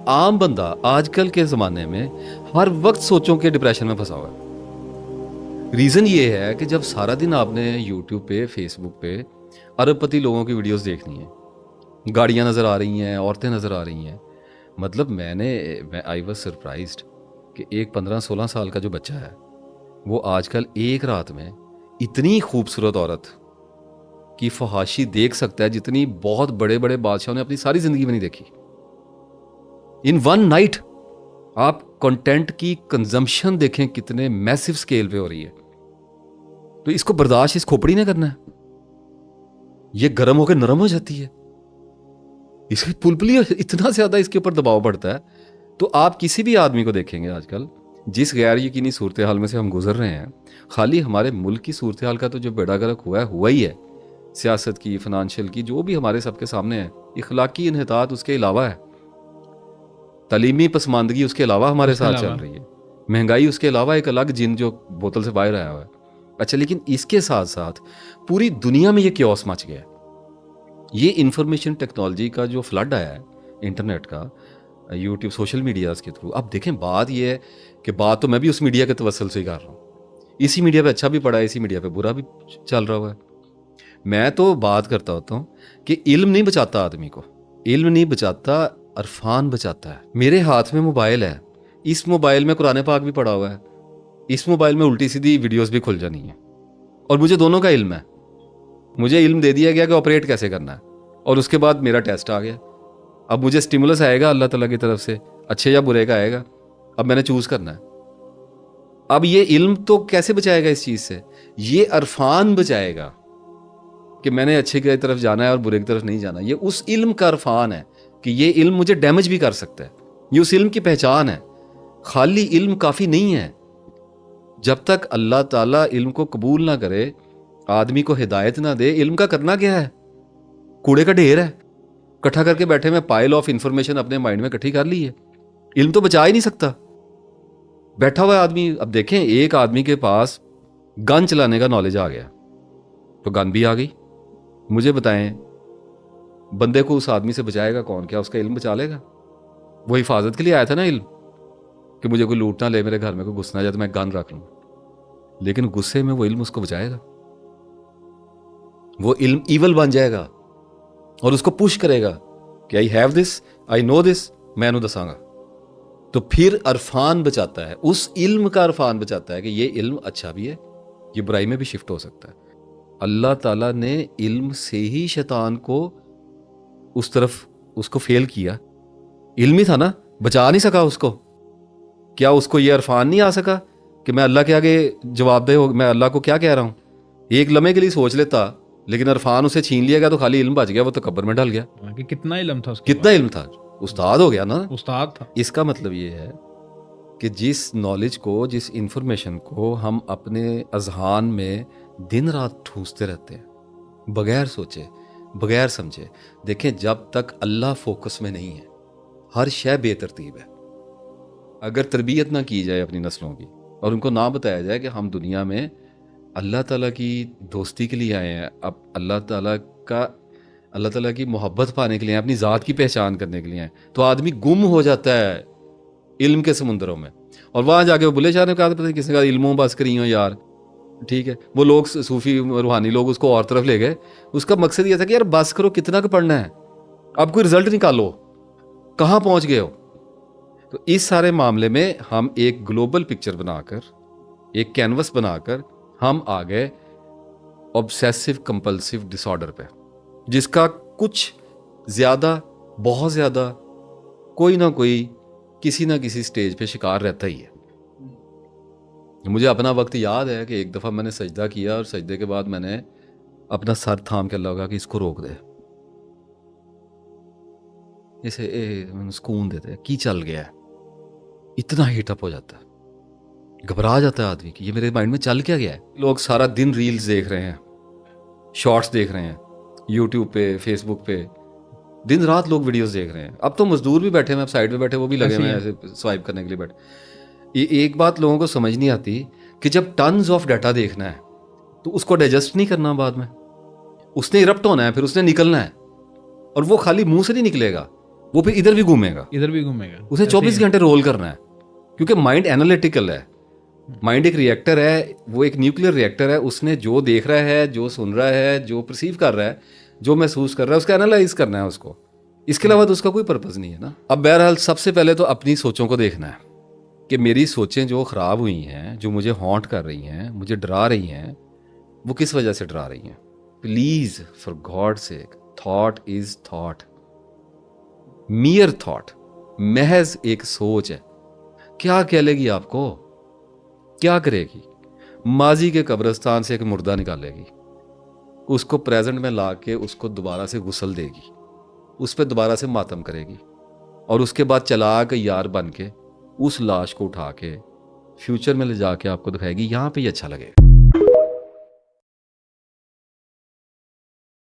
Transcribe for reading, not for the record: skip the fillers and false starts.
आम बंदा आजकल के ज़माने में हर वक्त सोचों के डिप्रेशन में फंसा हुआ है। रीज़न ये है कि जब सारा दिन आपने यूट्यूब पे, फेसबुक पे अरबपति लोगों की वीडियोस देखनी है, गाड़ियाँ नज़र आ रही हैं, औरतें नज़र आ रही हैं। मतलब मैं आई वाज सरप्राइज्ड कि एक 15-16 साल का जो बच्चा है वो आजकल एक रात में इतनी खूबसूरत औरत की फहाशी देख सकता है जितनी बहुत बड़े बड़े बादशाहों ने अपनी सारी ज़िंदगी में नहीं देखी। इन वन नाइट आप कंटेंट की कंजम्पशन देखें कितने मैसिव स्केल पे हो रही है। तो इसको बर्दाश्त इस खोपड़ी ने करना है, ये गर्म होकर नरम हो जाती है, इसकी पुलपुली इतना ज्यादा इसके ऊपर दबाव पड़ता है। तो आप किसी भी आदमी को देखेंगे आजकल जिस गैर यकीनी सूरत हाल में से हम गुजर रहे हैं, खाली हमारे मुल्क की सूरत हाल का तो जो बेड़ा गर्क हुआ ही है, सियासत की, फाइनेंशियल की, जो भी हमारे सबके सामने है, इखलाकी इन्हितात उसके अलावा है, तलीमी पसमानदगी उसके अलावा हमारे साथ चल रही है, महंगाई उसके अलावा एक अलग जिन जो बोतल से बाहर आया हुआ है। अच्छा, लेकिन इसके साथ साथ पूरी दुनिया में ये क्योस मच गया है। ये इंफॉर्मेशन टेक्नोलॉजी का जो फ्लड आया है इंटरनेट का, यूट्यूब, सोशल मीडियाज़ के थ्रू। अब देखें, बात ये है कि बात तो मैं भी उस मीडिया के तवसल से ही कर रहा हूँ। इसी मीडिया पे अच्छा भी पड़ा है, इसी मीडिया पे बुरा भी चल रहा हुआ है। मैं तो बात करता होता हूँ कि इल्म नहीं बचाता आदमी को, इल्म नहीं बचाता, अरफान बचाता है। मेरे हाथ में मोबाइल है, इस मोबाइल में कुरान पाक भी पड़ा हुआ है, इस मोबाइल में उल्टी सीधी वीडियोस भी खुल जानी है, और मुझे दोनों का इल्म है। मुझे इल्म दे दिया गया कि ऑपरेट कैसे करना है, और उसके बाद मेरा टेस्ट आ गया। अब मुझे स्टिमुलस आएगा अल्लाह ताला की तरफ से, अच्छे या बुरे का आएगा, अब मैंने चूज करना है। अब ये इल्म तो कैसे बचाएगा इस चीज से? ये अरफान बचाएगा कि मैंने अच्छे की तरफ जाना है और बुरे की तरफ नहीं जाना। ये उस इल्म का अरफान है कि ये इल्म मुझे डैमेज भी कर सकता है। ये उस इल्म की पहचान है। खाली इल्म काफ़ी नहीं है। जब तक अल्लाह ताला इल्म को कबूल ना करे, आदमी को हिदायत ना दे, इल्म का करना क्या है? कूड़े का ढेर है, इकट्ठा करके बैठे में पाइल ऑफ इंफॉर्मेशन अपने माइंड में इकट्ठी कर ली है। इल्म तो बचा ही नहीं सकता। बैठा हुआ आदमी, अब देखें, एक आदमी के पास गन चलाने का नॉलेज आ गया तो गन भी आ गई। मुझे बताएं, बंदे को उस आदमी से बचाएगा कौन? क्या उसका इल्म बचा लेगा? वो हिफाजत के लिए आया था ना इल्म, कि मुझे कोई लूट ना ले, मेरे घर में कोई घुस ना जाए तो मैं गन रख लूं। लेकिन गुस्से में वो इल्म उसको बचाएगा? वो इल्म ईवल बन जाएगा और उसको पुश करेगा कि I have this, I know this, मैं इन्हों दसांगा। तो फिर अरफान बचाता है, उस इल्म का अरफान बचाता है कि ये इल्म अच्छा भी है, ये बुराई में भी शिफ्ट हो सकता है। अल्लाह ताला ने इल्म से ही शैतान को उस तरफ उसको फेल किया। इल्म ही था ना, बचा नहीं सका उसको। क्या उसको ये अरफान नहीं आ सका कि मैं अल्लाह के आगे जवाबदेह हो, मैं अल्लाह को क्या कह रहा हूँ? एक लम्हे के लिए सोच लेता, लेकिन अरफान उसे छीन लिया गया तो खाली इल्म बच गया, वो तो कब्र में डल गया। कि कितना इल्म था उसके कितना इल्म था, उस्ताद हो गया ना, उस्ताद था। इसका मतलब ये है कि जिस नॉलेज को, जिस इंफॉर्मेशन को हम अपने अजहान में दिन रात ठूंसते रहते हैं बगैर सोचे, बगैर समझे। देखें, जब तक अल्लाह फोकस में नहीं है, हर शय बेतरतीब है। अगर तरबियत ना की जाए अपनी नस्लों की और उनको ना बताया जाए कि हम दुनिया में अल्लाह ताला की दोस्ती के लिए आए हैं, अब अल्लाह ताला की मोहब्बत पाने के लिए, अपनी ज़ात की पहचान करने के लिए आए, तो आदमी गुम हो जाता है इल्म के समुंदरों में। और वहाँ जाके वो बुले शाह ने कहा, पता नहीं किसने कहा, इल्मों बस करी हो यार। ठीक है, वो लोग सूफी रूहानी लोग उसको और तरफ ले गए। उसका मकसद ये था कि यार बस करो, कितना का पढ़ना है, अब कोई रिजल्ट निकालो, कहाँ पहुँच गए हो। तो इस सारे मामले में हम एक ग्लोबल पिक्चर बनाकर, एक कैनवस बनाकर हम आ गए ऑब्सेसिव कंपल्सिव डिसऑर्डर पे, जिसका कुछ ज़्यादा, बहुत ज़्यादा, कोई ना कोई किसी ना किसी स्टेज पे शिकार रहता ही है। मुझे अपना वक्त याद है कि एक दफ़ा मैंने सजदा किया और सजदे के बाद मैंने अपना सर थाम के अल्लाह कहा कि इसको रोक दे, इसे सुकून देते। की चल गया है, इतना हीटअप हो जाता है, घबरा जाता है आदमी कि ये मेरे माइंड में चल क्या गया है। लोग सारा दिन रील्स देख रहे हैं, शॉर्ट्स देख रहे हैं, यूट्यूब पे, फेसबुक पे दिन रात लोग वीडियोस देख रहे हैं। अब तो मजदूर भी बैठे हैं, अब साइड में बैठे, वो भी लगे हुए हैं ऐसे स्वाइप करने के लिए बैठे। एक बात लोगों को समझ नहीं आती कि जब टन्स ऑफ डाटा देखना है तो उसको डाइजेस्ट नहीं करना, बाद में उसने इरप्ट होना है, फिर उसने निकलना है, और वो खाली मुंह से नहीं निकलेगा, वो फिर इधर भी घूमेगा, उसे 24 घंटे रोल करना है, क्योंकि माइंड एनालिटिकल है। माइंड एक रिएक्टर है, वो एक न्यूक्लियर रिएक्टर है। उसने जो देख रहा है, जो सुन रहा है, जो परसीव कर रहा है, जो महसूस कर रहा है, उसका एनालाइज करना है उसको। इसके अलावा तो उसका कोई पर्पज़ नहीं है ना। अब बहरहाल सबसे पहले तो अपनी सोचों को देखना है कि मेरी सोचें जो ख़राब हुई हैं, जो मुझे हॉन्ट कर रही हैं, मुझे डरा रही हैं, वो किस वजह से डरा रही हैं। Please for God sake, thought is thought, मियर thought, महज एक सोच है। क्या कह लेगी आपको, क्या करेगी? माजी के कब्रिस्तान से एक मुर्दा निकालेगी, उसको प्रेजेंट में ला के उसको दोबारा से गुस्ल देगी, उस पर दोबारा से मातम करेगी, और उसके बाद चला के यार बन के उस लाश को उठा के फ्यूचर में ले जाके आपको दिखाएगी, यहाँ पे ही अच्छा लगेगा।